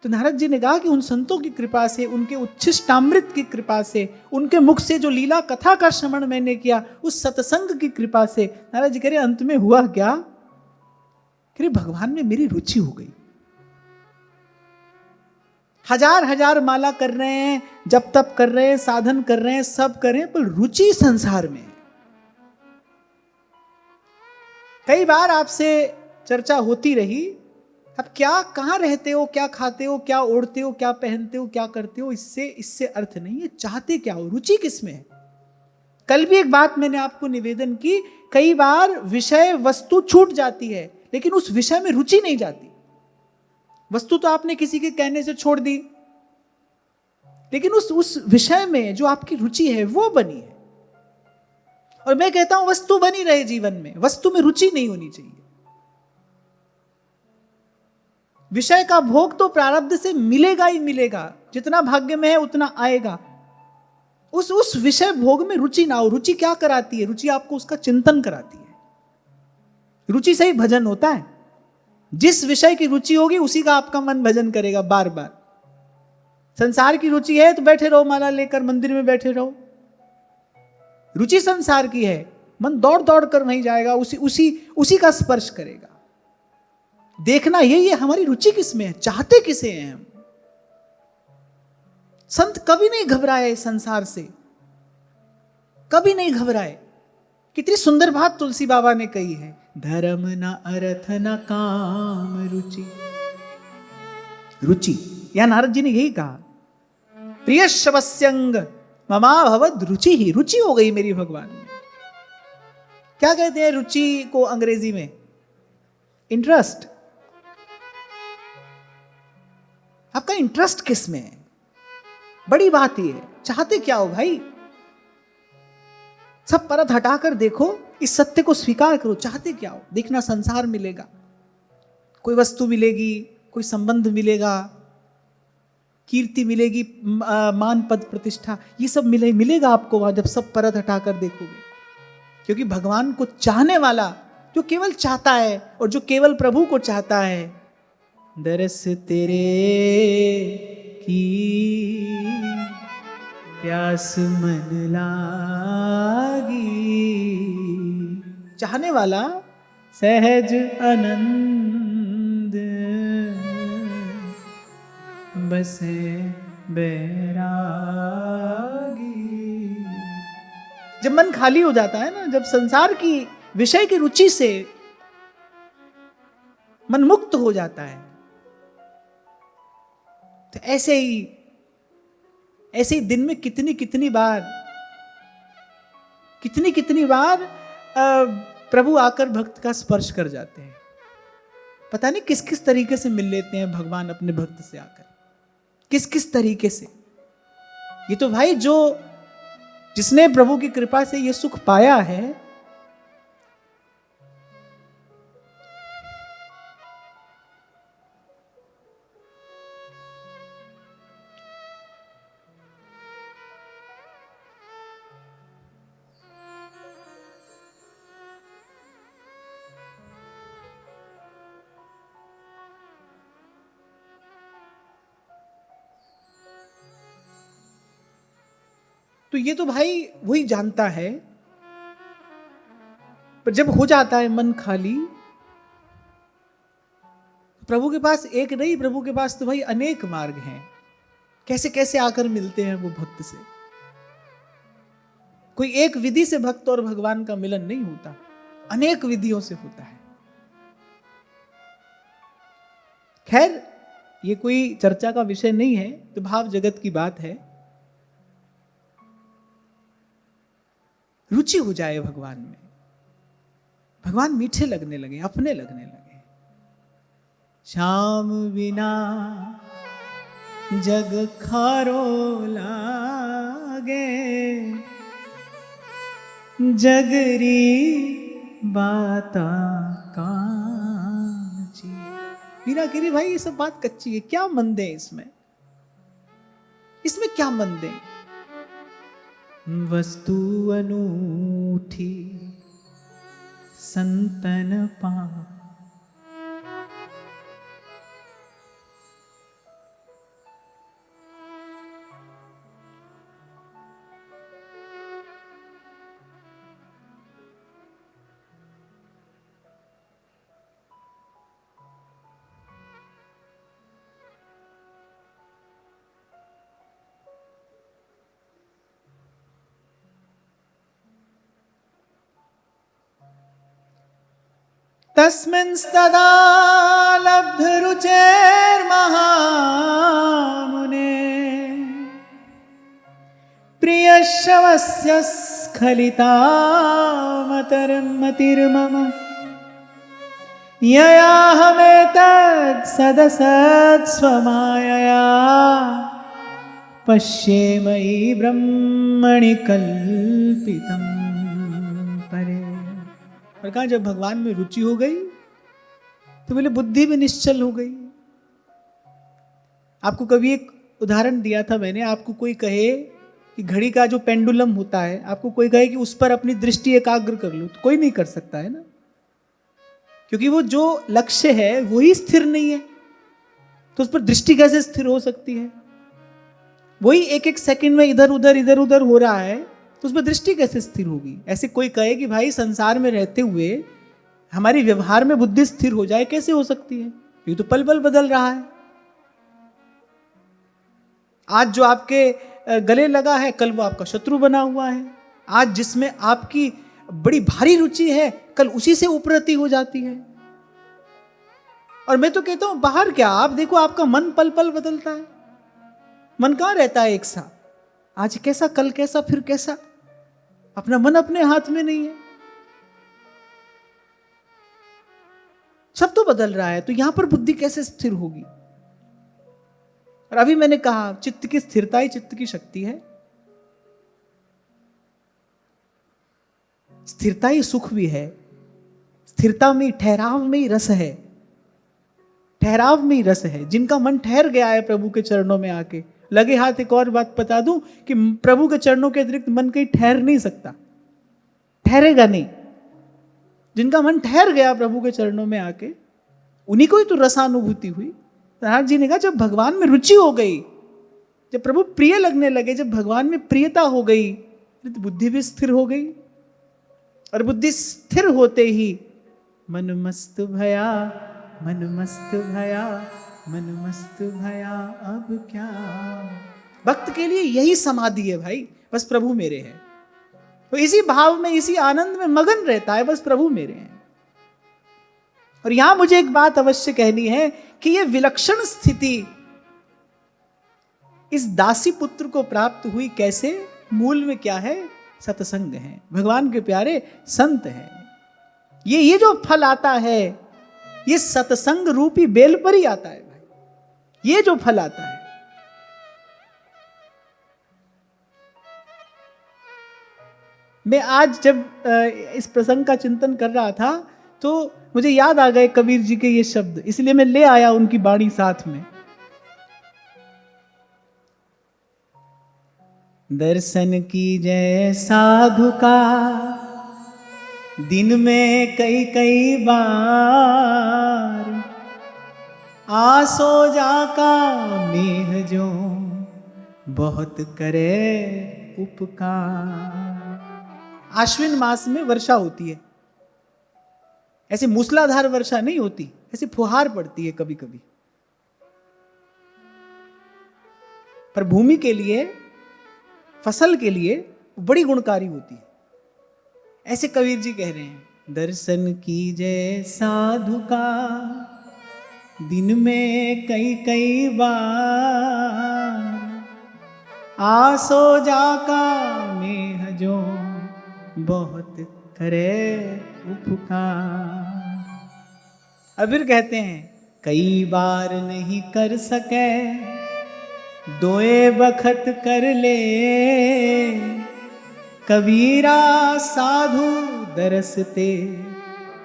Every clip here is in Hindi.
तो नारद जी ने कहा कि उन संतों की कृपा से, उनके उच्छिष्टामृत की कृपा से, उनके मुख से जो लीला कथा का श्रवण मैंने किया, उस सत्संग की कृपा से, नारद जी कह रहे अंत में हुआ क्या, कह रहे भगवान में मेरी रुचि हो गई। हजार हजार माला कर रहे हैं, जप तप कर रहे हैं, साधन कर रहे हैं, सब कर रहे हैं, पर रुचि संसार में। कई बार आपसे चर्चा होती रही, अब क्या, कहां रहते हो, क्या खाते हो, क्या ओढ़ते हो, क्या पहनते हो, क्या करते हो, इससे अर्थ नहीं है, चाहते क्या हो, रुचि किसमें है। कल भी एक बात मैंने आपको निवेदन की, कई बार विषय वस्तु छूट जाती है, लेकिन उस विषय में रुचि नहीं जाती। वस्तु तो आपने किसी के कहने से छोड़ दी, लेकिन उस विषय में जो आपकी रुचि है वो बनी है। और मैं कहता हूं वस्तु बनी रहे जीवन में, वस्तु में रुचि नहीं होनी चाहिए। विषय का भोग तो प्रारब्ध से मिलेगा ही मिलेगा, जितना भाग्य में है उतना आएगा। उस विषय भोग में रुचि ना हो। रुचि क्या कराती है, रुचि आपको उसका चिंतन कराती है। रुचि से ही भजन होता है। जिस विषय की रुचि होगी उसी का आपका मन भजन करेगा बार बार। संसार की रुचि है तो बैठे रहो, माला लेकर मंदिर में बैठे रहो। रुचि संसार की है, मन दौड़ दौड़ कर वहीं जाएगा, उसी का स्पर्श करेगा। देखना यही है हमारी रुचि किसमें है, चाहते किसे हैं हम। संत कभी नहीं घबराए संसार से, कभी नहीं घबराए। कितनी सुंदर बात तुलसी बाबा ने कही है, धर्म न अर्थ न काम रुचि। रुचि, या नारद जी ने यही कहा, प्रिय शवस्यंग ममा भवद रुचि ही। रुचि हो गई मेरी भगवान में। क्या कहते हैं रुचि को अंग्रेजी में, इंटरेस्ट। आपका इंटरेस्ट किस में है, बड़ी बात ये है। चाहते क्या हो भाई, सब परत हटाकर देखो, इस सत्य को स्वीकार करो। चाहते क्या हो, देखना संसार मिलेगा, कोई वस्तु मिलेगी, कोई संबंध मिलेगा, कीर्ति मिलेगी, मान पद प्रतिष्ठा, ये सब मिलेगा आपको वहां जब सब परत हटाकर देखोगे। क्योंकि भगवान को चाहने वाला, जो केवल चाहता है और जो केवल प्रभु को चाहता है, दरस तेरे की प्यास मन लागी। चाहने वाला सहज आनंद बसे बैरागी। जब मन खाली हो जाता है ना, जब संसार की विषय की रुचि से मन मुक्त हो जाता है, तो ऐसे ही दिन में कितनी कितनी बार प्रभु आकर भक्त का स्पर्श कर जाते हैं। पता नहीं किस किस तरीके से मिल लेते हैं भगवान अपने भक्त से आकर, किस किस तरीके से। ये तो भाई जिसने प्रभु की कृपा से ये सुख पाया है, तो ये तो भाई वही जानता है। पर जब हो जाता है मन खाली, प्रभु के पास एक नहीं, प्रभु के पास तो भाई अनेक मार्ग हैं। कैसे कैसे आकर मिलते हैं वो भक्त से। कोई एक विधि से भक्त और भगवान का मिलन नहीं होता, अनेक विधियों से होता है। खैर ये कोई चर्चा का विषय नहीं है, तो भाव जगत की बात है। रुचि हो जाए भगवान में, भगवान मीठे लगने लगे, अपने लगने लगे। श्याम बिना जग खारो लागे, जगरी बाता कांची। मीरा कह रही भाई ये सब बात कच्ची है, क्या मन दे इसमें क्या मन दे। वस्तु अनूठी संतन पा, तस्मिंस्तदा लब्धरुचेर्महामुने प्रियश्रवस्य स्खलितामतिर्मम ययाहमेतत् सदसत्स्वमायया पश्ये मयि ब्रह्मणि कल्पितम परे। और कहा जब भगवान में रुचि हो गई तो बोले बुद्धि भी निश्चल हो गई। आपको कभी एक उदाहरण दिया था मैंने, आपको कोई कहे कि घड़ी का जो पेंडुलम होता है, आपको कोई कहे कि उस पर अपनी दृष्टि एकाग्र कर लो, तो कोई नहीं कर सकता है ना, क्योंकि वो जो लक्ष्य है वही स्थिर नहीं है, तो उस पर दृष्टि कैसे स्थिर हो सकती है? वही एक एक सेकंड में इधर उधर हो रहा है, तो उस पर दृष्टि कैसे स्थिर होगी? ऐसे कोई कहे कि भाई संसार में रहते हुए हमारी व्यवहार में बुद्धि स्थिर हो जाए, कैसे हो सकती है? ये तो पल पल बदल रहा है। आज जो आपके गले लगा है, कल वो आपका शत्रु बना हुआ है। आज जिसमें आपकी बड़ी भारी रुचि है, कल उसी से उपरति हो जाती है। और मैं तो कहता हूं बाहर क्या, आप देखो आपका मन पल पल बदलता है। मन कहां रहता है एक साथ? आज कैसा, कल कैसा, फिर कैसा? अपना मन अपने हाथ में नहीं है, सब तो बदल रहा है, तो यहां पर बुद्धि कैसे स्थिर होगी? और अभी मैंने कहा चित्त की स्थिरता ही चित्त की शक्ति है। स्थिरता ही सुख भी है, स्थिरता में, ठहराव में ही रस है। ठहराव में ही रस है। जिनका मन ठहर गया है प्रभु के चरणों में आके, लगे हाथ एक और बात बता दूं कि प्रभु के चरणों के अतिरिक्त मन कहीं ठहर नहीं सकता, ठहरेगा नहीं। जिनका मन ठहर गया प्रभु के चरणों में आके, उन्हीं को ही तो रसानुभूति हुई। नारद जी ने कहा जब भगवान में रुचि हो गई, जब प्रभु प्रिय लगने लगे, जब भगवान में प्रियता हो गई, तो बुद्धि भी स्थिर हो गई। और बुद्धि स्थिर होते ही मन मस्त भया, मन मस्त भया, मन मस्त भया, अब क्या। भक्त के लिए यही समाधि है भाई, बस प्रभु मेरे हैं। तो इसी भाव में, इसी आनंद में मगन रहता है, बस प्रभु मेरे हैं। और यहां मुझे एक बात अवश्य कहनी है कि यह विलक्षण स्थिति इस दासी पुत्र को प्राप्त हुई कैसे? मूल में क्या है? सत्संग है, भगवान के प्यारे संत हैं। ये जो फल आता है, ये सत्संग रूपी बेल पर ही आता है भाई। ये जो फल आता है, मैं आज जब इस प्रसंग का चिंतन कर रहा था तो मुझे याद आ गए कबीर जी के ये शब्द, इसलिए मैं ले आया उनकी बाणी साथ में। दर्शन कीजय साधु का दिन में कई कई बार, आसो जाका मेह जो बहुत करे उपकार। आश्विन मास में वर्षा होती है, ऐसे मूसलाधार वर्षा नहीं होती, ऐसी फुहार पड़ती है कभी कभी। पर भूमि के लिए, फसल के लिए बड़ी गुणकारी होती है। ऐसे कबीर जी कह रहे हैं, दर्शन कीजय साधु का दिन में कई कई बार, आसो जाका मेह जो बहुत करे उपकार। अब फिर कहते हैं, कई बार नहीं कर सके, दोए बखत कर ले, कबीरा साधु दरसते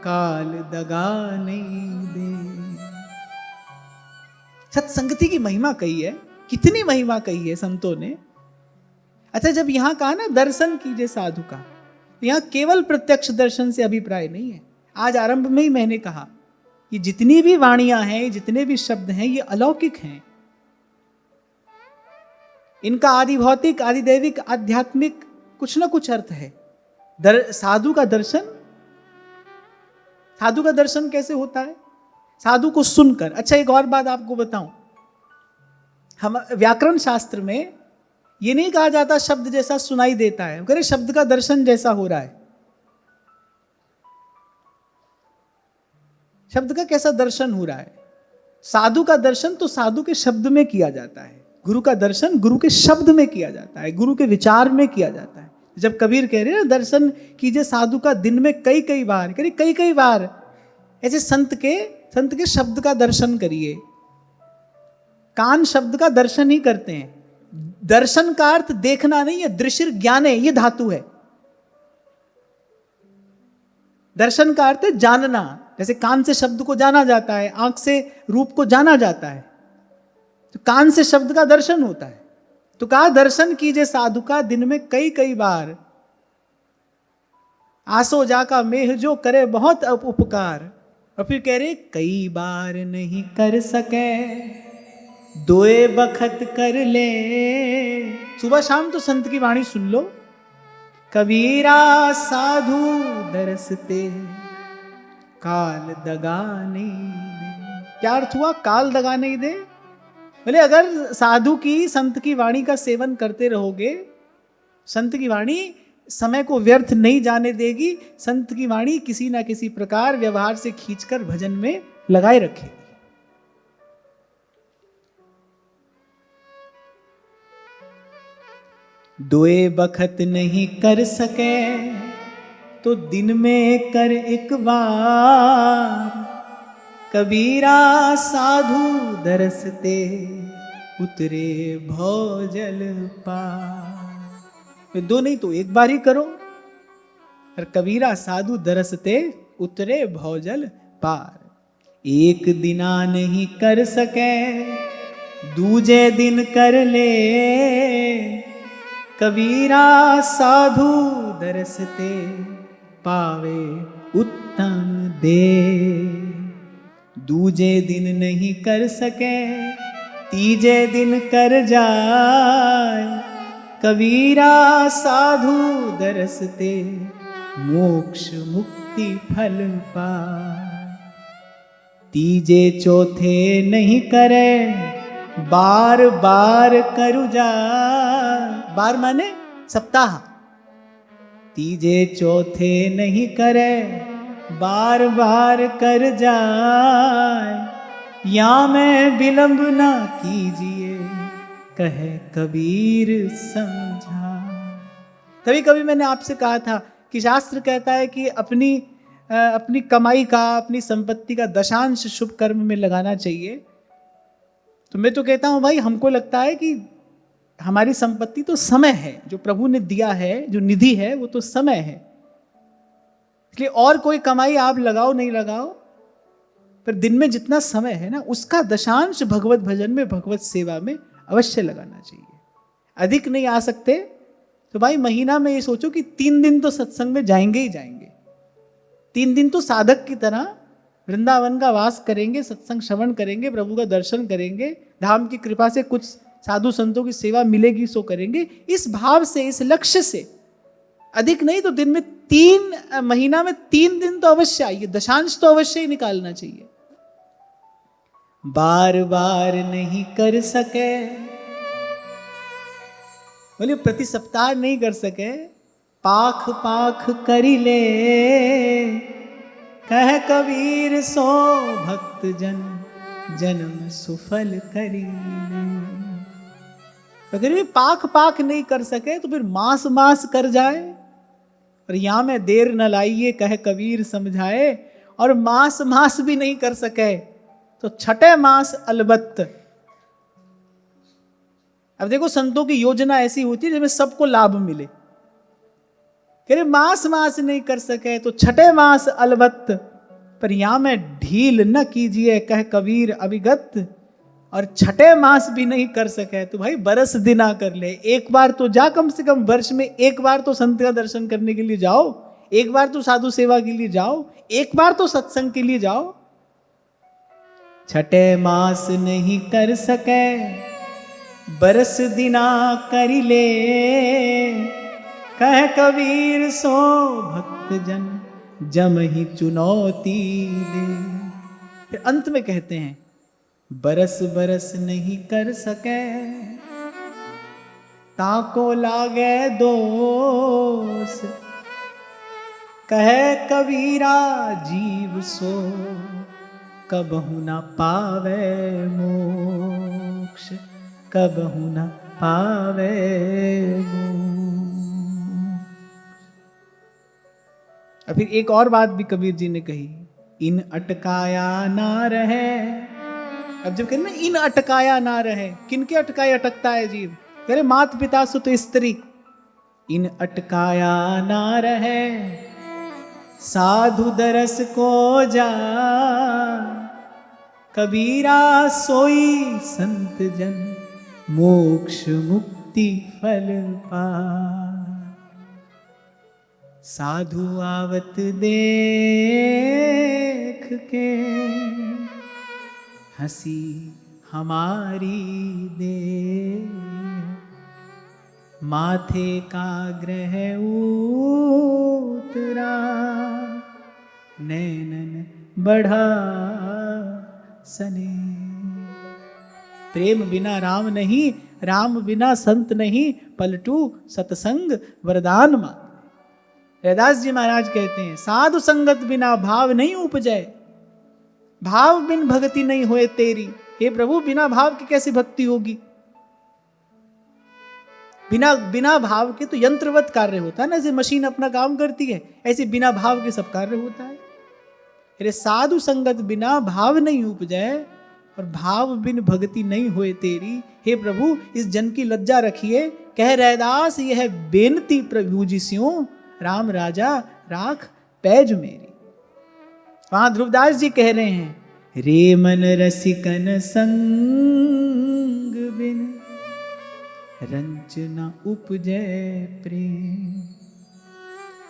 काल दगा नहीं दे। सत्संगति की महिमा कही है, कितनी महिमा कही है संतों ने। अच्छा, जब यहां कहा ना दर्शन कीजिए साधु का, तो यहां केवल प्रत्यक्ष दर्शन से अभिप्राय नहीं है। आज आरंभ में ही मैंने कहा, ये जितनी भी वाणियां हैं, जितने भी शब्द हैं, ये अलौकिक हैं। इनका आदि भौतिक, आदि दैविक, आध्यात्मिक कुछ ना कुछ अर्थ है। साधु का दर्शन, साधु का दर्शन कैसे होता है? साधु को सुनकर। अच्छा, एक और बात आपको बताऊं, हम व्याकरण शास्त्र में ये नहीं कहा जाता शब्द जैसा सुनाई देता है, कह रहे शब्द का दर्शन जैसा हो रहा है। शब्द का कैसा दर्शन हो रहा है? साधु का दर्शन तो साधु के शब्द में किया जाता है, गुरु का दर्शन गुरु के शब्द में किया जाता है, गुरु के विचार में किया जाता है। जब कबीर कह रहे हैं ना, दर्शन कीजिए साधु का दिन में कई कई बार, करिए कई कई बार, ऐसे संत के शब्द का दर्शन करिए। कान शब्द का दर्शन ही करते हैं। दर्शन का अर्थ देखना नहीं है, दृश्य ज्ञान है, ये धातु है। दर्शन का अर्थ है जानना। जैसे कान से शब्द को जाना जाता है, आंख से रूप को जाना जाता है, तो कान से शब्द का दर्शन होता है। तो कहा दर्शन कीजिए साधु का दिन में कई कई बार, आसो जाका मेह जो करे बहुत उपकार। और फिर कह रहे कई बार नहीं कर सके, दोए बखत कर ले। सुबह शाम तो संत की वाणी सुन लो। कबीरा साधु दरसते काल दगा नहीं दे। क्या अर्थ हुआ काल दगा नहीं दे? बोले अगर साधु की संत की वाणी का सेवन करते रहोगे, संत की वाणी समय को व्यर्थ नहीं जाने देगी, संत की वाणी किसी ना किसी प्रकार व्यवहार से खींचकर भजन में लगाए रखेगी। दोए बखत नहीं कर सके तो दिन में कर एक बार, कबीरा साधु दरसते उतरे भौजल पार। दो नहीं तो एक बार ही करो। और कबीरा साधु दरसते उतरे भौजल पार। एक दिना नहीं कर सके दूजे दिन कर ले, कबीरा साधु दरसते पावे उत्तम दे। दूजे दिन नहीं कर सके तीजे दिन कर जाए, कबीरा साधु दरसते मोक्ष मुक्ति फल पाए। तीजे चौथे नहीं करे बार बार करु जा। बार माने सप्ताह। तीजे चौथे नहीं करे बार बार कर जाए, या मैं विलंब ना कीजिए कहे कबीर समझा। कभी कभी मैंने आपसे कहा था कि शास्त्र कहता है कि अपनी कमाई का, अपनी संपत्ति का दशांश शुभ कर्म में लगाना चाहिए। तो मैं तो कहता हूं भाई, हमको लगता है कि हमारी संपत्ति तो समय है, जो प्रभु ने दिया है, जो निधि है वो तो समय है। इसलिए और कोई कमाई आप लगाओ नहीं लगाओ, पर दिन में जितना समय है ना, उसका दशांश भगवत भजन में, भगवत सेवा में अवश्य लगाना चाहिए। अधिक नहीं आ सकते तो भाई महीना में ये सोचो कि 3 दिन तो सत्संग में जाएंगे ही जाएंगे। 3 दिन तो साधक की तरह वृंदावन का वास करेंगे, सत्संग श्रवण करेंगे, प्रभु का दर्शन करेंगे, धाम की कृपा से कुछ साधु संतों की सेवा मिलेगी सो करेंगे। इस भाव से, इस लक्ष्य से, अधिक नहीं तो दिन में 3 महीना में 3 दिन तो अवश्य आइए, दशांश तो अवश्य ही निकालना चाहिए। बार बार नहीं कर सके, बोले प्रति सप्ताह नहीं कर सके, पाख पाख करी ले, कह कबीर सो भक्त जन जन्म सुफल करी ले। अगर ये पाख पाख नहीं कर सके तो फिर मास मास कर जाए, और यहां में देर न लाइए कह कबीर समझाए। और मास मास भी नहीं कर सके तो छठे मास अलबत्त। अब देखो संतों की योजना ऐसी होती है जिसमें सबको लाभ मिले। कह रहे मास मास नहीं कर सके तो छठे मास अलबत्त, पर यहां में ढील न कीजिए कह कबीर अभिगत। और छठे मास भी नहीं कर सके तो भाई बरस दिना कर ले। एक बार तो जा, कम से कम वर्ष में एक बार तो संत का दर्शन करने के लिए जाओ, एक बार तो साधु सेवा के लिए जाओ, एक बार तो सत्संग के लिए जाओ। छठे मास नहीं कर सके बरस दिना करी ले, कह कबीर सो भक्त जन जम ही चुनौती दे। फिर अंत में कहते हैं बरस बरस नहीं कर सके ताको लागे दोष, कहे कबीरा जीव सो कबहु न पावे मोक्ष, कबहु न पावे मोक्ष। और फिर एक और बात भी कबीर जी ने कही, इन अटकाया ना रहे। अब जब कहते ना इन अटकाया ना रहे, किनके अटकाए अटकता है जीव? कह रहे मात पिता सुत स्त्री, इन अटकाया ना रहे, साधु दरस को जा, कबीरा सोई संत जन, मोक्ष मुक्ति फल पा। साधु आवत देख के, हंसी हमारी दे, माथे का ग्रह उतरा, नैनन बढ़ा सने। प्रेम बिना राम नहीं, राम बिना संत नहीं, पलटू सतसंग वरदान मात्र। रैदास जी महाराज कहते हैं, साधु संगत बिना भाव नहीं उपजय, भाव बिन भक्ति नहीं होए तेरी। हे प्रभु, बिना भाव की कैसी भक्ति होगी? बिना भाव के तो यंत्रवत कार्य होता है ना, जैसे मशीन अपना काम करती है, ऐसे बिना भाव के सब कार्य होता है। अरे साधु संगत बिना भाव नहीं उपजय, और भाव बिन भक्ति नहीं होए तेरी। हे प्रभु, इस जन की लज्जा रखिए। कह रैदास यह बेनती प्रभु जी स्यों, राम राजा राख पैज मेरी। वहां ध्रुवदास जी कह रहे हैं, रे मन रसिकन संग बिन, रंच न उपजय प्रेम।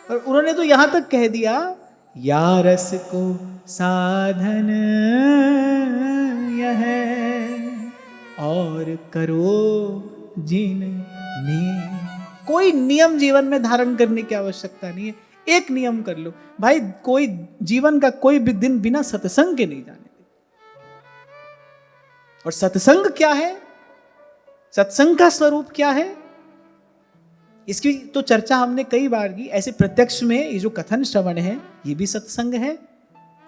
और उन्होंने तो यहां तक कह दिया, या रस को साधन यह, और करो जिन ने। कोई नियम जीवन में धारण करने की आवश्यकता नहीं है। एक नियम कर लो भाई, कोई जीवन का कोई भी दिन बिना सत्संग के नहीं जाने दे। और सत्संग क्या है? सत्संग का स्वरूप क्या है? इसकी तो चर्चा हमने कई बार की। ऐसे प्रत्यक्ष में ये जो कथन श्रवण है, ये भी सत्संग है।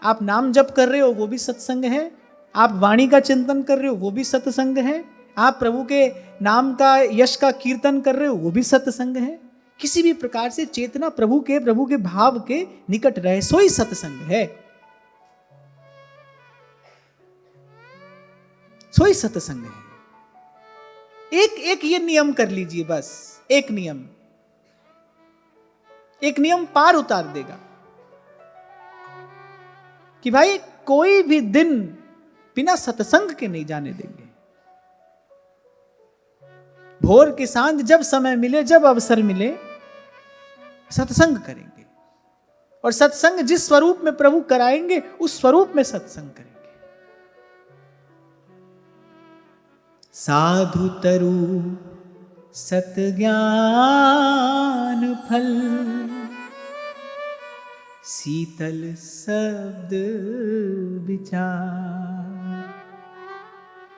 आप नाम जप कर रहे हो, वो भी सत्संग है। आप वाणी का चिंतन कर रहे हो, वो भी सत्संग है। आप प्रभु के नाम का, यश का कीर्तन कर रहे हो, वो भी सत्संग है। किसी भी प्रकार से चेतना प्रभु के भाव के निकट रहे, सो ही सत्संग है, सो ही सत्संग है। एक ये नियम कर लीजिए, बस एक नियम पार उतार देगा कि भाई कोई भी दिन बिना सत्संग के नहीं जाने देंगे। भोर की सांझ जब समय मिले, जब अवसर मिले, सत्संग करेंगे। और सत्संग जिस स्वरूप में प्रभु कराएंगे, उस स्वरूप में सत्संग करेंगे। साधु तरु सत ज्ञान फल, शीतल शब्द विचार।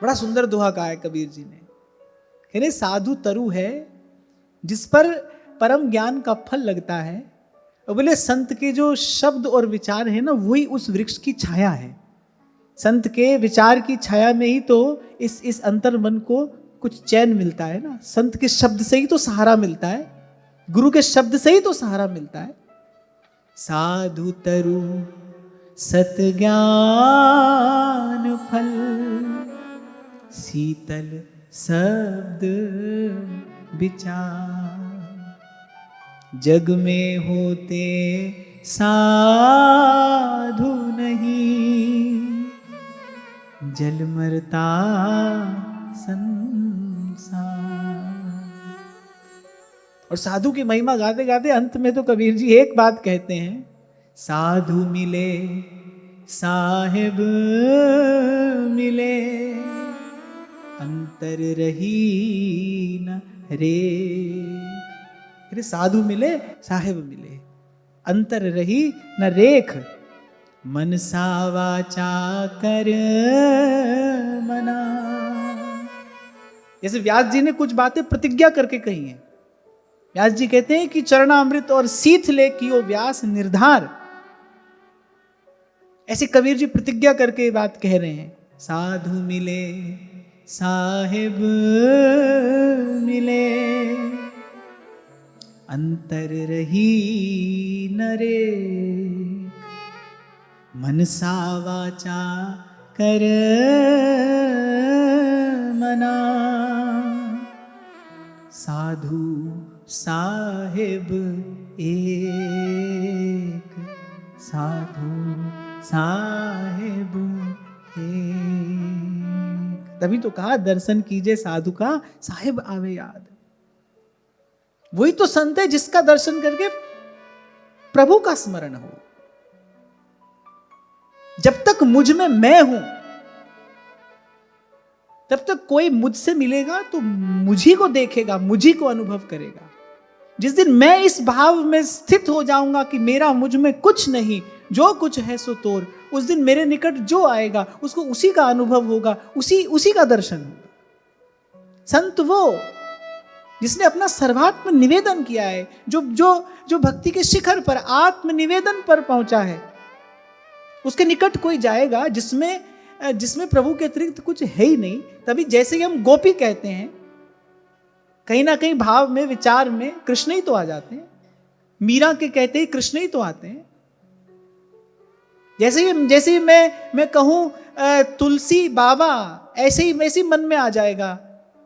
बड़ा सुंदर दोहा कहा है कबीर जी ने। कहने साधु तरु है जिस पर परम ज्ञान का फल लगता है, और बोले संत के जो शब्द और विचार है ना, वही उस वृक्ष की छाया है। संत के विचार की छाया में ही तो इस अंतर मन को कुछ चैन मिलता है ना। संत के शब्द से ही तो सहारा मिलता है, गुरु के शब्द से ही तो सहारा मिलता है। साधु तरु सत ज्ञान फल, शीतल शब्द विचार। जग में होते साधु नहीं, जल मरता संसार। और साधु की महिमा गाते गाते अंत में तो कबीर जी एक बात कहते हैं, साधु मिले साहिब मिले, अंतर रही न रे। अरे साधु मिले साहिब मिले, अंतर रही न रेख, मनसा वाचा कर मना। जैसे व्यास जी ने कुछ बातें प्रतिज्ञा करके कही हैं। व्यास जी कहते हैं कि चरणामृत और सीथ ले कियो व्यास निर्धार, ऐसे कबीर जी प्रतिज्ञा करके बात कह रहे हैं, साधु मिले साहिब मिले, अंतर रही नरे, मनसा वाचा कर मना, साधु साहिब एक, साधु साहिब एक। तभी तो कहा दर्शन कीजिए साधु का साहिब आवे याद। वही तो संत है जिसका दर्शन करके प्रभु का स्मरण हो। जब तक मुझ में मैं हूं तब तक कोई मुझसे मिलेगा तो मुझी को देखेगा, मुझी को अनुभव करेगा। जिस दिन मैं इस भाव में स्थित हो जाऊंगा कि मेरा मुझ में कुछ नहीं, जो कुछ है सो तोर, उस दिन मेरे निकट जो आएगा उसको उसी का अनुभव होगा, उसी का दर्शन होगा। संत वो जिसने अपना सर्वात्म निवेदन किया है, जो भक्ति के शिखर पर आत्म निवेदन पर पहुंचा है, उसके निकट कोई जाएगा जिसमें प्रभु के अतिरिक्त कुछ है ही नहीं। तभी जैसे ही हम गोपी कहते हैं, कहीं ना कहीं भाव में, विचार में कृष्ण ही तो आ जाते हैं। मीरा के कहते ही कृष्ण ही तो आते हैं। जैसे ही मैं कहूं तुलसी बाबा, ऐसे ही मन में आ जाएगा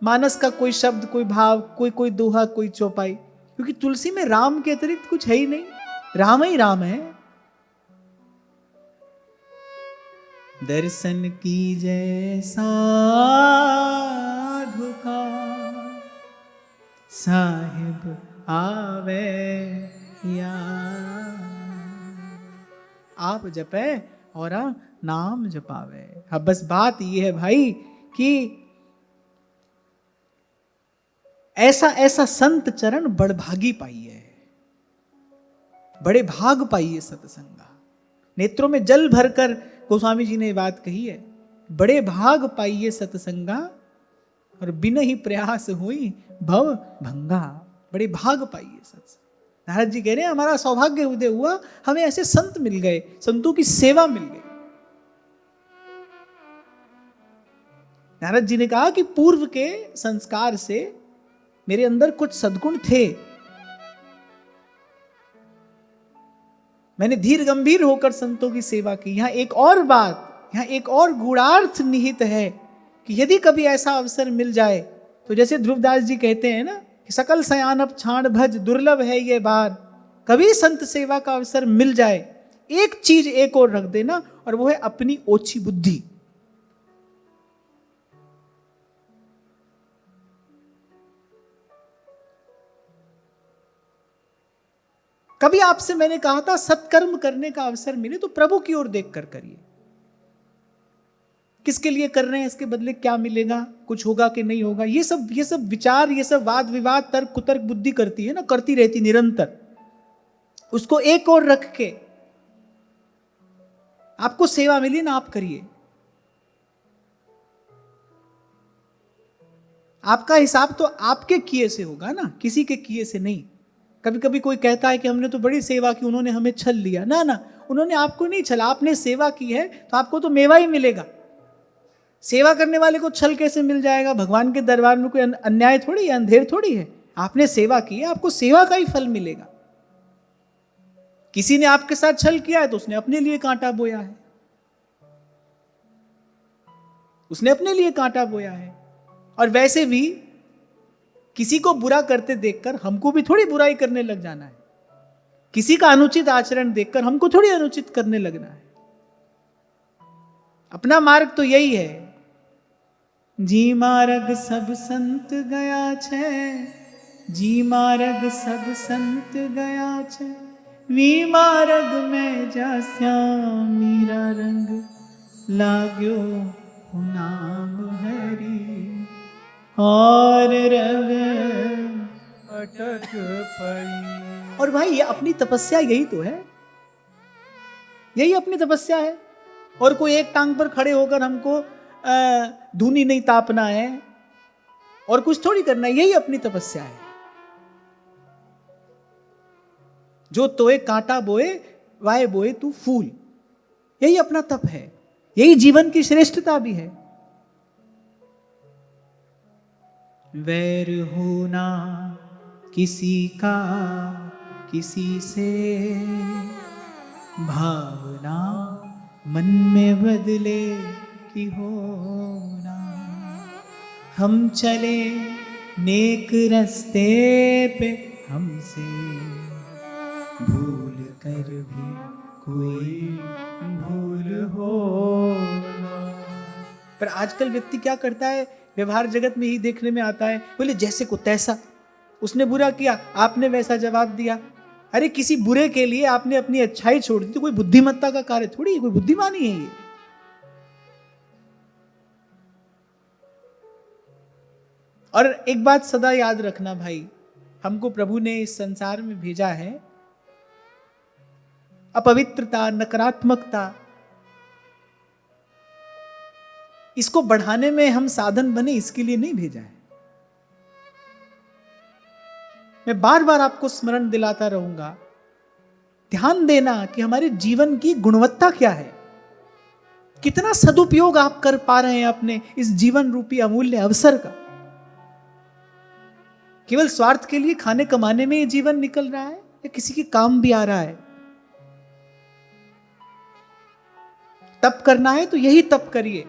मानस का कोई शब्द, कोई भाव, कोई दोहा, कोई चौपाई, क्योंकि तुलसी में राम के अतिरिक्त कुछ है ही नहीं, राम ही राम है। दर्शन कीजिए साधु का साहिब आवे याद। आप जपे और नाम जपावे। अब बस बात ये है भाई कि ऐसा संत चरण बड़भागी पाइए, बड़े भाग पाइए सत्संगा। नेत्रों में जल भरकर गोस्वामी जी ने बात कही है, बड़े भाग पाइए सत्संगा और बिन ही प्रयास हुई भव भंगा। बड़े भाग पाइए सत्संग। नारद जी कह रहे हैं हमारा सौभाग्य उदय हुआ, हमें ऐसे संत मिल गए, संतों की सेवा मिल गई। नारद जी ने कहा कि पूर्व के संस्कार से मेरे अंदर कुछ सद्गुण थे, मैंने धीर गंभीर होकर संतों की सेवा की। यहां एक और बात, यहां एक और गूढ़ार्थ निहित है कि यदि कभी ऐसा अवसर मिल जाए तो जैसे ध्रुवदास जी कहते हैं ना कि सकल सयानप छाण भज दुर्लभ है ये बार। कभी संत सेवा का अवसर मिल जाए, एक चीज एक और रख देना, और वो है अपनी ओछी बुद्धि। कभी आपसे मैंने कहा था सत्कर्म करने का अवसर मिले तो प्रभु की ओर देखकर करिए। किसके लिए कर रहे हैं, इसके बदले क्या मिलेगा, कुछ होगा कि नहीं होगा, ये सब विचार, ये सब वाद विवाद, तर्क कुतर्क बुद्धि करती है ना, करती रहती निरंतर। उसको एक और रख के आपको सेवा मिली ना, आप करिए। आपका हिसाब तो आपके किए से होगा ना, किसी के किए से नहीं। कभी कभी कोई कहता है कि हमने तो बड़ी सेवा की, उन्होंने हमें छल लिया। ना ना, उन्होंने आपको नहीं छला, आपने सेवा की है तो आपको तो मेवा ही मिलेगा। सेवा करने वाले को छल कैसे मिल जाएगा? भगवान के दरबार में कोई अन्याय थोड़ी है, अंधेर थोड़ी है। आपने सेवा की है, आपको सेवा का ही फल मिलेगा। किसी ने आपके साथ छल किया है तो उसने अपने लिए कांटा बोया है, उसने अपने लिए कांटा बोया है। और वैसे भी किसी को बुरा करते देखकर हमको भी थोड़ी बुराई करने लग जाना है। किसी का अनुचित आचरण देखकर हमको थोड़ी अनुचित करने लगना है। अपना मार्ग तो यही है, जी मार्ग सब संत गया छे, जी मार्ग सब संत गया छे, वी मार्ग में जा श्याम मीरा रंग लाग्यो नाम हरि, और रग अटक पड़ी। और भाई ये अपनी तपस्या यही तो है, यही अपनी तपस्या है। और कोई एक टांग पर खड़े होकर हमको धूनी नहीं तापना है और कुछ थोड़ी करना है, यही अपनी तपस्या है। जो तोए कांटा बोए वाए बोए तू फूल। यही अपना तप है, यही जीवन की श्रेष्ठता भी है। वैर होना किसी का किसी से, भावना मन में बदले कि होना। हम चले नेक रास्ते पे, हमसे भूल कर भी कोई भूल हो। पर आजकल व्यक्ति क्या करता है, व्यवहार जगत में ही देखने में आता है, बोले जैसे को तैसा, उसने बुरा किया आपने वैसा जवाब दिया। अरे किसी बुरे के लिए आपने अपनी अच्छाई छोड़ दी तो कोई बुद्धिमत्ता का कार्य थोड़ी, कोई बुद्धिमानी है ये। और एक बात सदा याद रखना भाई, हमको प्रभु ने इस संसार में भेजा है अपवित्रता, नकारात्मकता, इसको बढ़ाने में हम साधन बने इसके लिए नहीं भेजा है। मैं बार बार आपको स्मरण दिलाता रहूंगा, ध्यान देना कि हमारे जीवन की गुणवत्ता क्या है, कितना सदुपयोग आप कर पा रहे हैं अपने इस जीवन रूपी अमूल्य अवसर का। केवल स्वार्थ के लिए खाने कमाने में ये जीवन निकल रहा है या किसी के काम भी आ रहा है? तप करना है तो यही तप करिए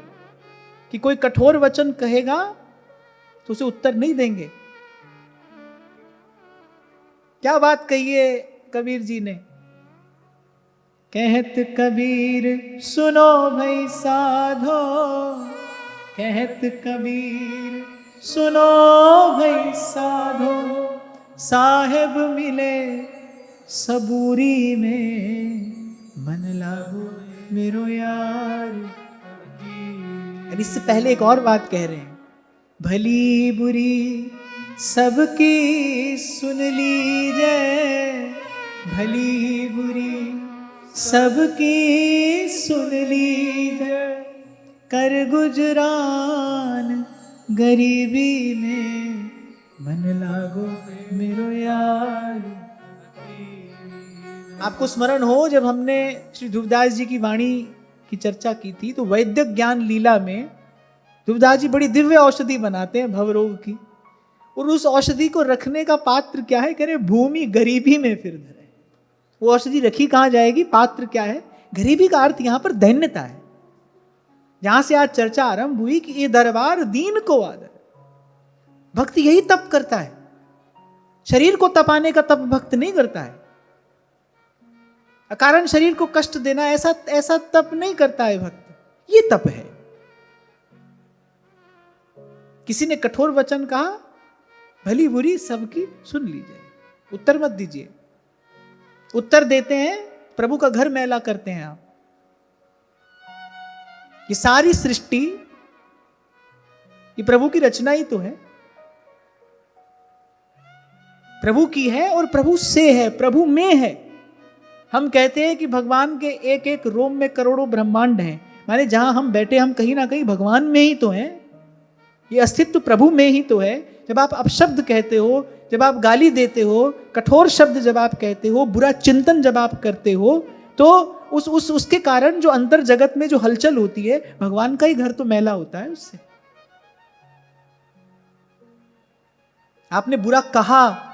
कि कोई कठोर वचन कहेगा तो उसे उत्तर नहीं देंगे। क्या बात कही है कबीर जी ने, कहत कबीर सुनो भाई साधो, कहत कबीर सुनो भाई साधो, साहेब मिले सबूरी में, मन लागो मेरो यार। इससे पहले एक और बात कह रहे हैं, भली बुरी सबकी सुन लीजिए, भली बुरी सबकी सुन लीजिए, कर गुजरान गरीबी में, मन लागो मेरो यार। आपको स्मरण हो जब हमने श्री ध्रुवदास जी की वाणी की चर्चा की थी तो वैद्य ज्ञान लीला में ध्रुवदास जी बड़ी दिव्य औषधि बनाते हैं भवरोग की, और उस औषधि को रखने का पात्र क्या है, कह रहे भूमि गरीबी में फिर धरे। वो औषधि रखी कहां जाएगी, पात्र क्या है, गरीबी का अर्थ यहां पर दैन्यता है। जहां से आज चर्चा आरंभ हुई कि ये दरबार दीन को आदर, भक्त यही तप करता है, शरीर को तपाने का तप भक्त नहीं करता है, अकारण शरीर को कष्ट देना ऐसा तप नहीं करता है भक्त, ये तप है। किसी ने कठोर वचन कहा, भली बुरी सबकी सुन लीजिए, उत्तर मत दीजिए। उत्तर देते हैं प्रभु का घर मैला करते हैं आप। ये सारी सृष्टि ये प्रभु की रचना ही तो है, प्रभु की है और प्रभु से है, प्रभु में है। हम कहते हैं कि भगवान के एक एक रोम में करोड़ों ब्रह्मांड हैं, माने जहां हम बैठे हम कहीं ना कहीं भगवान में ही तो हैं, ये अस्तित्व प्रभु में ही तो है। जब आप अपशब्द कहते हो, जब आप गाली देते हो, कठोर शब्द जब आप कहते हो, बुरा चिंतन जब आप करते हो, तो उसके कारण जो अंतर जगत में जो हलचल होती है, भगवान का ही घर तो मैला होता है उससे। आपने बुरा कहा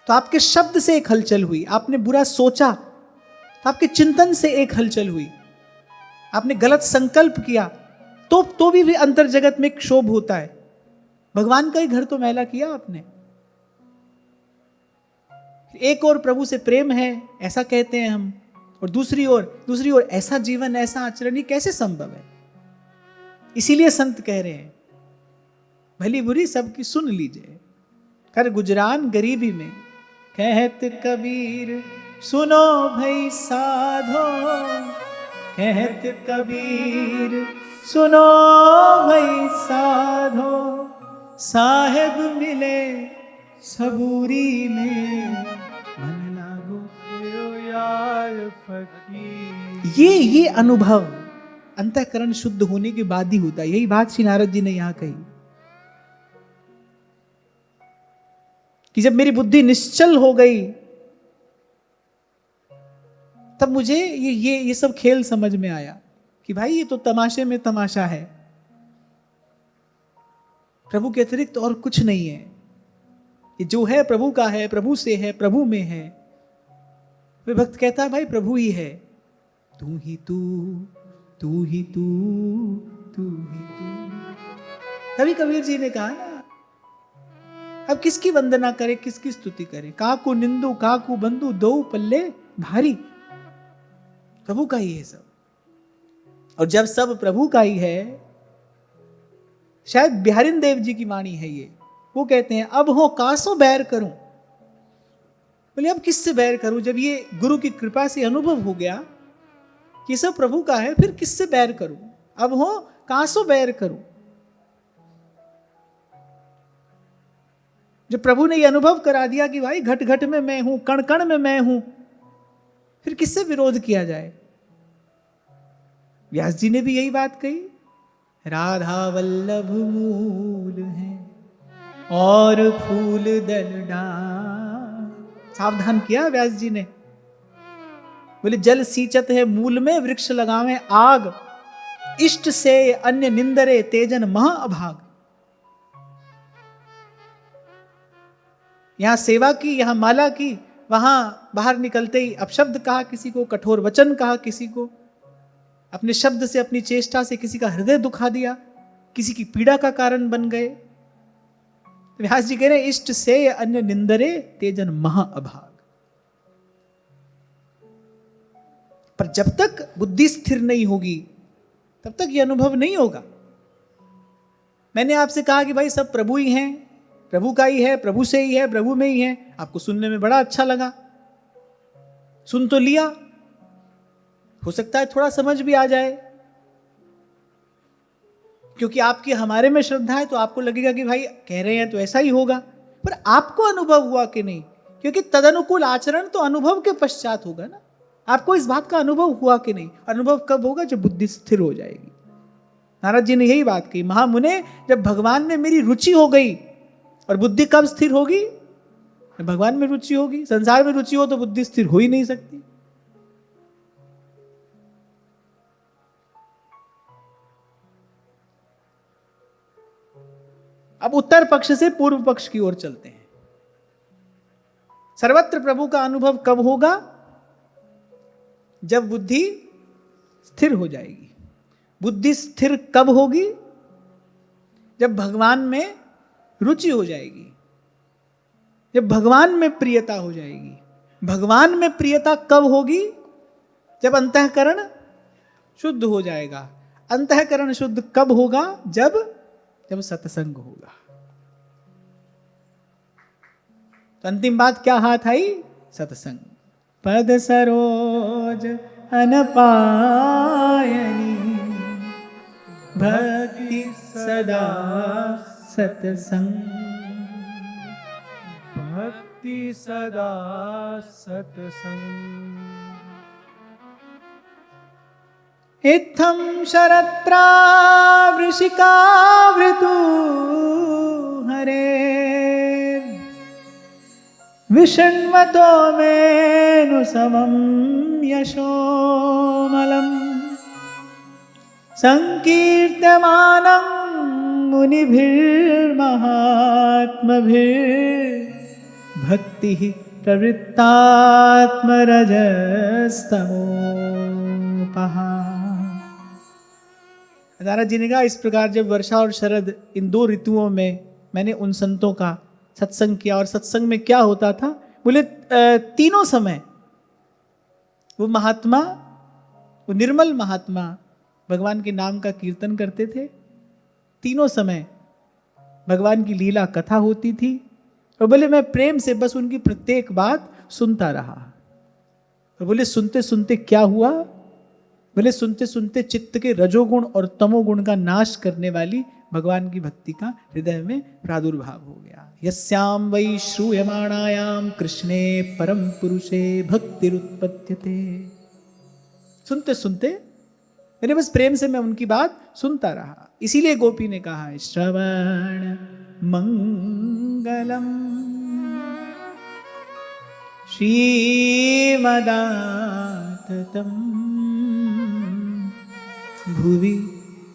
तो आपके शब्द से एक हलचल हुई, आपने बुरा सोचा तो आपके चिंतन से एक हलचल हुई, आपने गलत संकल्प किया तो भी अंतर जगत में क्षोभ होता है। भगवान का ही घर तो मैला किया आपने। एक और प्रभु से प्रेम है ऐसा कहते हैं हम, और दूसरी ओर ऐसा जीवन, ऐसा आचरण, ये कैसे संभव है? इसीलिए संत कह रहे हैं भली बुरी सबकी सुन लीजिए, कर गुजरान गरीबी में, कहत कबीर सुनो भाई साधो, कहत कबीर सुनो भाई साधो, साहेब मिले सबूरी में, मन लागो मेरो यार फकीर। ये अनुभव अंतःकरण शुद्ध होने के बाद ही होता है। यही बात श्री नारद जी ने यहां कही कि जब मेरी बुद्धि निश्चल हो गई तब मुझे ये सब खेल समझ में आया कि भाई ये तो तमाशे में तमाशा है, प्रभु के अतिरिक्त और कुछ नहीं है। ये जो है प्रभु का है, प्रभु से है, प्रभु में है। वे भक्त कहता है भाई प्रभु ही है, तू ही तू, तू ही तू, तू ही तू। तभी कबीर जी ने कहा ना, अब किसकी वंदना करे, किसकी स्तुति करे, काकू निंदु काकू बंधु दो पल्ले भारी। प्रभु का ही है सब, और जब सब प्रभु का ही है, शायद बिहारिन देव जी की वाणी है ये, वो कहते हैं अब हो कासो बैर करूं। बोले अब किससे बैर करूं, जब ये गुरु की कृपा से अनुभव हो गया कि सब प्रभु का है, फिर किससे बैर करूं, अब हो कासो बैर करूं। जब प्रभु ने ये अनुभव करा दिया कि भाई घट घट में मैं हूं, कण कण में मैं हूं, फिर किससे विरोध किया जाए। व्यास जी ने भी यही बात कही, राधा वल्लभ मूल है और फूल दल डाल। सावधान किया व्यास जी ने, बोले जल सींचत है मूल में, वृक्ष लगावे आग, इष्ट से अन्य निंदरे तेजन महा अभाग। यहां सेवा की, यहां माला की, वहां बाहर निकलते ही अपशब्द कहा किसी को, कठोर वचन कहा किसी को, अपने शब्द से अपनी चेष्टा से किसी का हृदय दुखा दिया, किसी की पीड़ा का कारण बन गए। व्यास जी कह रहे इष्ट से अन्य निंदरे तेजन महा अभाग। पर जब तक बुद्धि स्थिर नहीं होगी तब तक यह अनुभव नहीं होगा। मैंने आपसे कहा कि भाई सब प्रभु ही हैं, प्रभु का ही है, प्रभु से ही है, प्रभु में ही है। आपको सुनने में बड़ा अच्छा लगा, सुन तो लिया, हो सकता है थोड़ा समझ भी आ जाए, क्योंकि आपकी हमारे में श्रद्धा है, तो आपको लगेगा कि भाई कह रहे हैं तो ऐसा ही होगा। पर आपको अनुभव हुआ कि नहीं, क्योंकि तदनुकूल आचरण तो अनुभव के पश्चात होगा ना। आपको इस बात का अनुभव हुआ कि नहीं, अनुभव कब होगा, जब बुद्धि स्थिर हो जाएगी। नारद जी ने यही बात कही, महामुने जब भगवान में मेरी रुचि हो गई, और बुद्धि कब स्थिर होगी, भगवान में रुचि होगी। संसार में रुचि हो तो बुद्धि स्थिर हो ही नहीं सकती। अब उत्तर पक्ष से पूर्व पक्ष की ओर चलते हैं। सर्वत्र प्रभु का अनुभव कब होगा, जब बुद्धि स्थिर हो जाएगी। बुद्धि स्थिर कब होगी, जब भगवान में रुचि हो जाएगी, जब भगवान में प्रियता हो जाएगी। भगवान में प्रियता कब होगी, जब अंतःकरण शुद्ध हो जाएगा। अंतःकरण शुद्ध कब होगा, जब सत्संग होगा। तो अंतिम बात क्या हाथ आई, सत्संग। पद सरोज अनपायनी भक्ति सदा सत्संग, भक्ति सदा सत्संग। इत्थं शरत्रा वृषिका वृतु हरे, विषण्वतो मेनु समं यशोमलं, संकीर्त्यमानं मुनिभिर्महात्मभिर्भक्तिः प्रवृत्तात्मरजस्तमोपहा। नारद जी ने कहा, इस प्रकार जब वर्षा और शरद इन दो ऋतुओं में मैंने उन संतों का सत्संग किया। और सत्संग में क्या होता था, बोले तीनों समय वो महात्मा, वो निर्मल महात्मा भगवान के नाम का कीर्तन करते थे। तीनों समय भगवान की लीला कथा होती थी। और बोले मैं प्रेम से बस उनकी प्रत्येक बात सुनता रहा। और बोले सुनते सुनते क्या हुआ, बोले सुनते सुनते चित्त के रजोगुण और तमोगुण का नाश करने वाली भगवान की भक्ति का हृदय में प्रादुर्भाव हो गया। यस्याम वै श्रूयमाणायाम कृष्णे परम पुरुषे भक्तिरुत्पद्यते। सुनते सुनते मैंने बस प्रेम से मैं उनकी बात सुनता रहा। इसीलिए गोपी ने कहा श्रवण मंगलम श्रीमदातर्वणीय सततं भुवि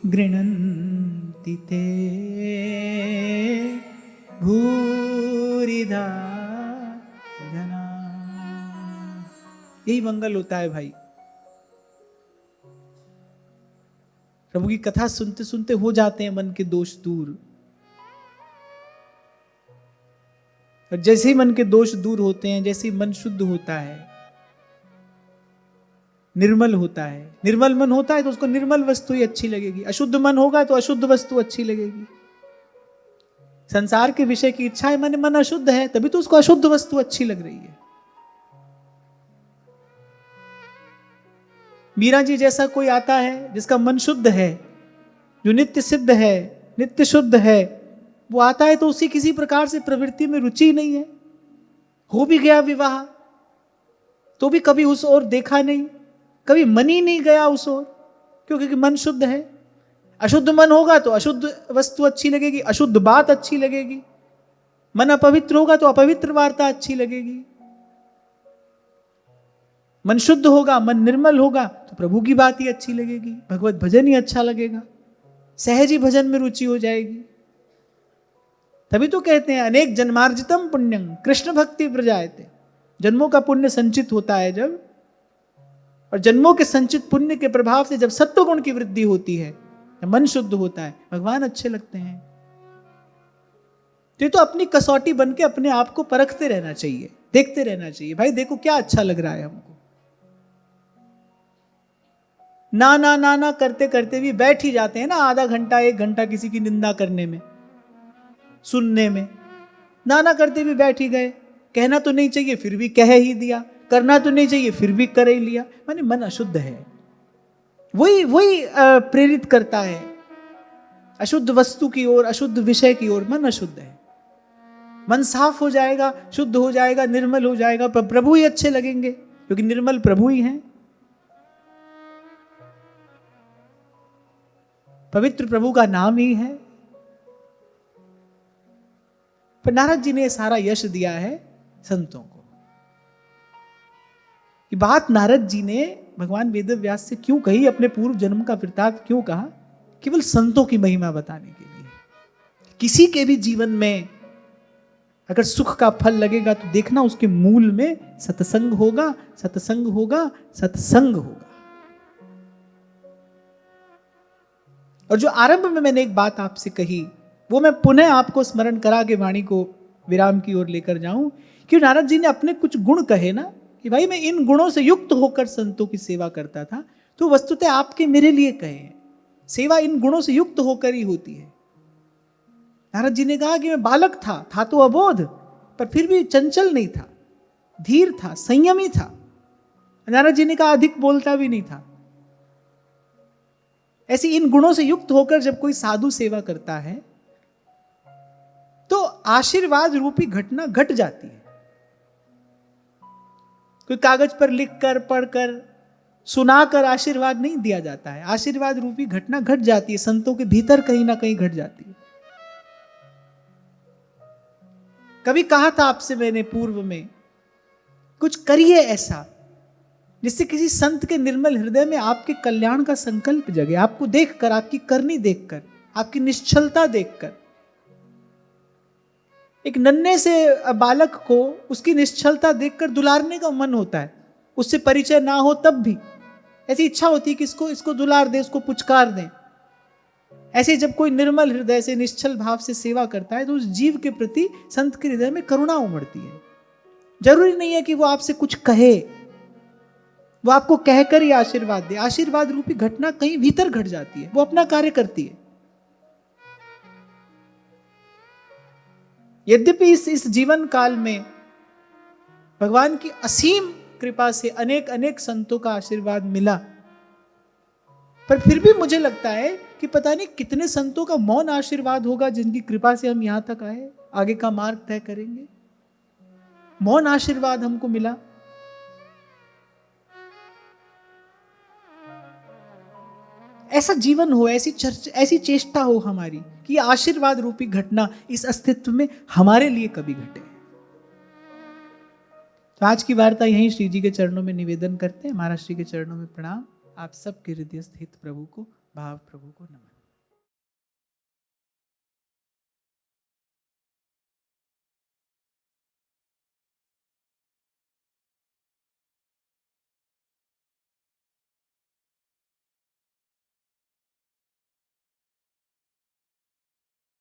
गृह्णन्ति ते भूरिधा जना। यही मंगल होता है भाई। प्रभु की कथा सुनते सुनते हो जाते हैं मन के दोष दूर, और जैसे ही मन के दोष दूर होते हैं, जैसे ही मन शुद्ध होता है, निर्मल होता है, निर्मल मन होता है तो उसको निर्मल वस्तु ही अच्छी लगेगी। अशुद्ध मन होगा तो अशुद्ध वस्तु अच्छी लगेगी। संसार के विषय की इच्छा है, मन अशुद्ध है, तभी तो उसको अशुद्ध वस्तु अच्छी लग रही है। मीरा जी जैसा कोई आता है जिसका मन शुद्ध है, जो नित्य सिद्ध है, नित्य शुद्ध है, वो आता है तो उसी किसी प्रकार से प्रवृत्ति में रुचि नहीं है। हो भी गया विवाह तो भी कभी उस ओर देखा नहीं, कभी मन ही नहीं गया उस ओर, क्योंकि मन शुद्ध है। अशुद्ध मन होगा तो अशुद्ध वस्तु अच्छी लगेगी, अशुद्ध बात अच्छी लगेगी। मन अपवित्र होगा तो अपवित्र वार्ता अच्छी लगेगी। मन शुद्ध होगा, मन निर्मल होगा तो प्रभु की बात ही अच्छी लगेगी, भगवत भजन ही अच्छा लगेगा, सहज ही भजन में रुचि हो जाएगी। तभी तो कहते हैं अनेक जन्मार्जितम पुण्यम कृष्ण भक्ति प्रजायते। जन्मों का पुण्य संचित होता है जब, और जन्मों के संचित पुण्य के प्रभाव से जब सत्व गुण की वृद्धि होती है, जब मन शुद्ध होता है, भगवान अच्छे लगते हैं। तो ये तो अपनी कसौटी बन के अपने आप को परखते रहना चाहिए, देखते रहना चाहिए, भाई देखो क्या अच्छा लग रहा है हमको। ना ना ना ना करते करते भी बैठ ही जाते हैं ना, आधा घंटा एक घंटा किसी की निंदा करने में, सुनने में। ना ना करते भी बैठ ही गए, कहना तो नहीं चाहिए फिर भी कह ही दिया, करना तो नहीं चाहिए फिर भी कर ही लिया। माने मन अशुद्ध है, वही प्रेरित करता है अशुद्ध वस्तु की ओर, अशुद्ध विषय की ओर। मन अशुद्ध है। मन साफ हो जाएगा, शुद्ध हो जाएगा, निर्मल हो जाएगा, प्रभु ही अच्छे लगेंगे, क्योंकि निर्मल प्रभु ही हैं। पवित्र प्रभु का नाम ही है। पर नारद जी ने सारा यश दिया है संतों को। ये बात नारद जी ने भगवान वेदव्यास से क्यों कही, अपने पूर्व जन्म का वृत्तांत क्यों कहा? केवल संतों की महिमा बताने के लिए। किसी के भी जीवन में अगर सुख का फल लगेगा तो देखना उसके मूल में सत्संग होगा, सत्संग होगा, सत्संग होगा। और जो आरंभ में मैंने एक बात आपसे कही, वो मैं पुनः आपको स्मरण करा के वाणी को विराम की ओर लेकर जाऊं कि नारद जी ने अपने कुछ गुण कहे ना, कि भाई मैं इन गुणों से युक्त होकर संतों की सेवा करता था, तो वस्तुतः आपके मेरे लिए कहे हैं। सेवा इन गुणों से युक्त होकर ही होती है। नारद जी ने कहा कि मैं बालक था तो अबोध, पर फिर भी चंचल नहीं था, धीर था, संयमी था। नारद जी ने कहा अधिक बोलता भी नहीं था। ऐसे इन गुणों से युक्त होकर जब कोई साधु सेवा करता है तो आशीर्वाद रूपी घटना घट जाती है। कोई कागज पर लिखकर, पढ़कर, सुनाकर आशीर्वाद नहीं दिया जाता है। आशीर्वाद रूपी घटना घट जाती है, संतों के भीतर कहीं ना कहीं घट जाती है। कभी कहा था आपसे मैंने पूर्व में, कुछ करिए ऐसा जिससे किसी संत के निर्मल हृदय में आपके कल्याण का संकल्प जगे, आपको देखकर, आपकी करनी देखकर, आपकी निश्चलता देखकर। एक नन्हे से बालक को उसकी निश्चलता देखकर दुलारने का मन होता है, उससे परिचय ना हो तब भी ऐसी इच्छा होती है कि इसको दुलार दे, उसको पुचकार दें। ऐसे जब कोई निर्मल हृदय से, निश्चल भाव से सेवा करता है तो उस जीव के प्रति संत के हृदय में करुणा उमड़ती है। जरूरी नहीं है कि वो आपसे कुछ कहे, वो आपको कहकर ही आशीर्वाद दे। आशीर्वाद रूपी घटना कहीं भीतर घट जाती है, वो अपना कार्य करती है। यद्यपि इस जीवन काल में भगवान की असीम कृपा से अनेक अनेक संतों का आशीर्वाद मिला, पर फिर भी मुझे लगता है कि पता नहीं कितने संतों का मौन आशीर्वाद होगा जिनकी कृपा से हम यहां तक आए, आगे का मार्ग तय करेंगे। मौन आशीर्वाद हमको मिला। ऐसा जीवन हो, ऐसी चेष्टा हो हमारी कि आशीर्वाद रूपी घटना इस अस्तित्व में हमारे लिए कभी घटे। तो आज की वार्ता यहीं श्री जी के चरणों में निवेदन करते हैं। महाराज श्री के चरणों में प्रणाम। आप सबके हृदय स्थित प्रभु को, भाव प्रभु को नमन।